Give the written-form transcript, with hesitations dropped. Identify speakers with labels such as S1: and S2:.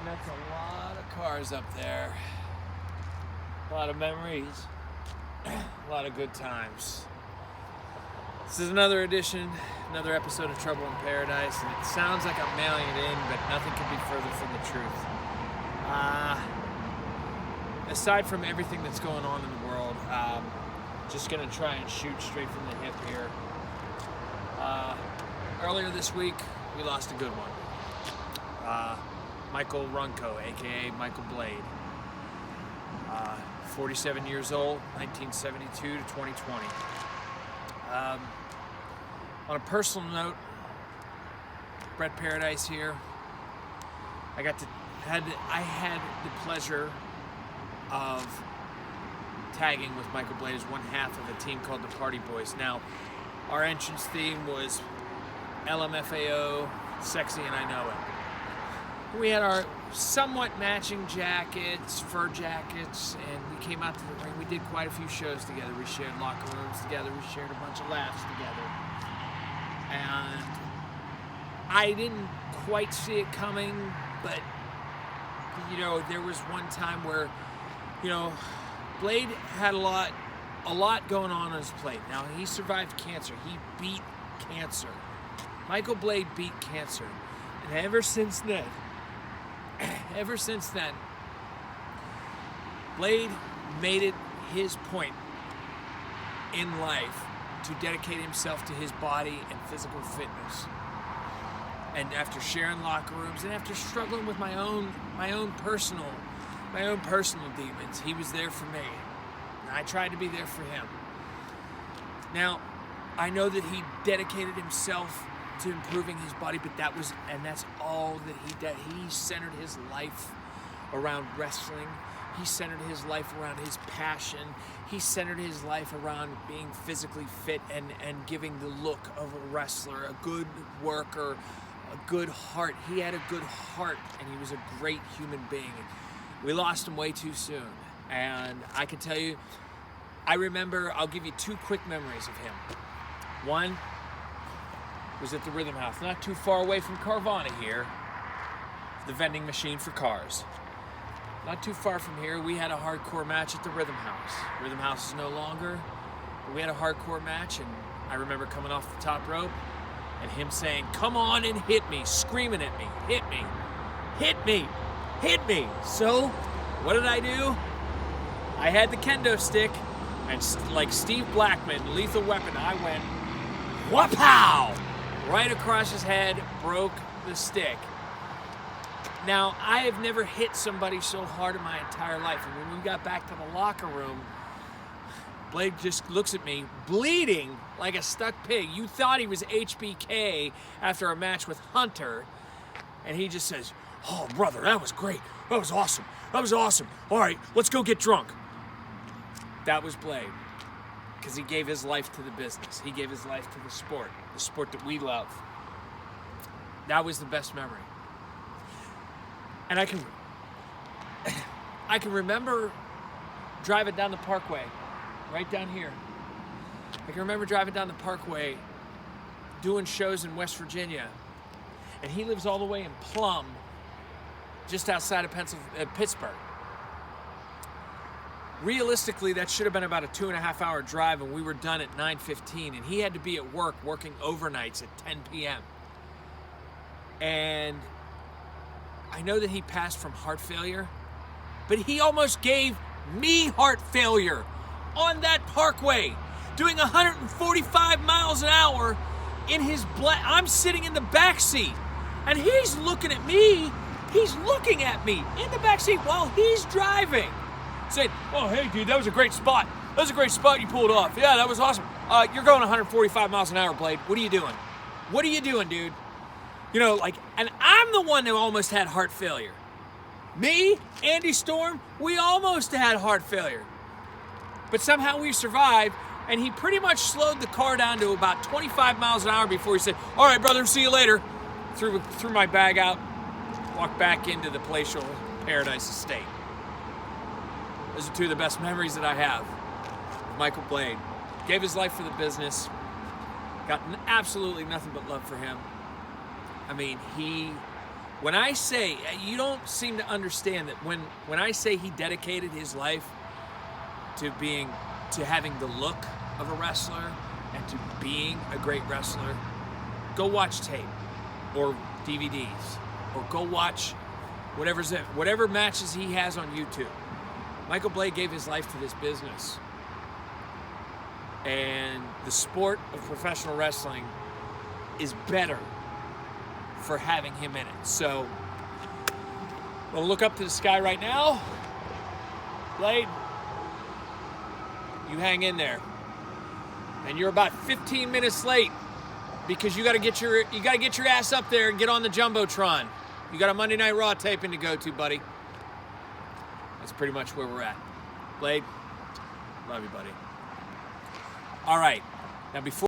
S1: that's a lot of cars up there. A lot of memories. A lot of good times. This is another edition, another episode of Trouble in Paradise, and it sounds like I'm mailing it in, but nothing could be further from the truth. Aside from everything that's going on in the world, just gonna try and shoot straight from the hip here. Earlier this week, we lost a good one. Michael Runco, aka Michael Blade. 47 years old, 1972 to 2020. On a personal note, Brett Paradise here. I had the pleasure of tagging with Michael Blade as one half of a team called the Party Boys. Now, our entrance theme was LMFAO, Sexy and I Know It. We had our somewhat matching jackets, fur jackets, and we came out to the ring. We did quite a few shows together. We shared locker rooms together. We shared a bunch of laughs together. And I didn't quite see it coming, but, there was one time where, Blade had a lot going on his plate. Now, he survived cancer. He beat cancer. Michael Blade beat cancer. And ever since then, Blade made it his point in life to dedicate himself to his body and physical fitness. And after sharing locker rooms and after struggling with my own personal demons, he was there for me. And I tried to be there for him. Now, I know that he dedicated himself to improving his body, but that's all that he did. He centered his life around wrestling. He centered his life around his passion. He centered his life around being physically fit and giving the look of a wrestler, a good worker, a good heart. He had a good heart, and he was a great human being. We lost him way too soon. And I can tell you, I'll give you two quick memories of him. One was at the Rhythm House, not too far away from Carvana here, the vending machine for cars. Not too far from here, we had a hardcore match at the Rhythm House. Rhythm House is no longer, but we had a hardcore match, and I remember coming off the top rope and him saying, "Come on and hit me," screaming at me, "Hit me, hit me, hit me." So, what did I do? I had the kendo stick, and like Steve Blackman, Lethal Weapon, I went, wha-pow! Right across his head, broke the stick. Now, I have never hit somebody so hard in my entire life. And when we got back to the locker room, Blade just looks at me, bleeding like a stuck pig. You thought he was HBK after a match with Hunter. And he just says, "Oh, brother, that was great. That was awesome. That was awesome. All right, let's go get drunk." That was Blade. Because he gave his life to the business. He gave his life to the sport that we love. That was the best memory. And I can remember driving down the Parkway, right down here. I can remember driving down the Parkway, doing shows in West Virginia. And he lives all the way in Plum, just outside of Pittsburgh. Realistically, that should have been about a 2.5-hour drive, and we were done at 9:15, and he had to be at work working overnights at 10 p.m. And I know that he passed from heart failure, but he almost gave me heart failure on that Parkway, doing 145 miles an hour in his I'm sitting in the back seat, and he's looking at me. He's looking at me in the back seat while he's driving. Said, "Oh, hey, dude, that was a great spot. That was a great spot you pulled off. Yeah, that was awesome. You're going 145 miles an hour, Blade. What are you doing? What are you doing, dude?" And I'm the one that almost had heart failure. Me, Andy Storm, we almost had heart failure. But somehow we survived, and he pretty much slowed the car down to about 25 miles an hour before he said, "All right, brother, see you later." Threw my bag out, walked back into the palatial Paradise Estate. Those are two of the best memories that I have of Michael Blade. Gave his life for the business. Got absolutely nothing but love for him. I mean, he When I say, you don't seem to understand that when I say he dedicated his life to having the look of a wrestler and to being a great wrestler, go watch tape or DVDs or go watch whatever matches he has on YouTube. Michael Blade gave his life to this business. And the sport of professional wrestling is better for having him in it. So, we'll look up to the sky right now. Blade, you hang in there. And you're about 15 minutes late because you got to get your ass up there and get on the Jumbotron. You got a Monday Night Raw taping to go to, buddy. That's pretty much where we're at. Blade, love you, buddy. All right. Now, before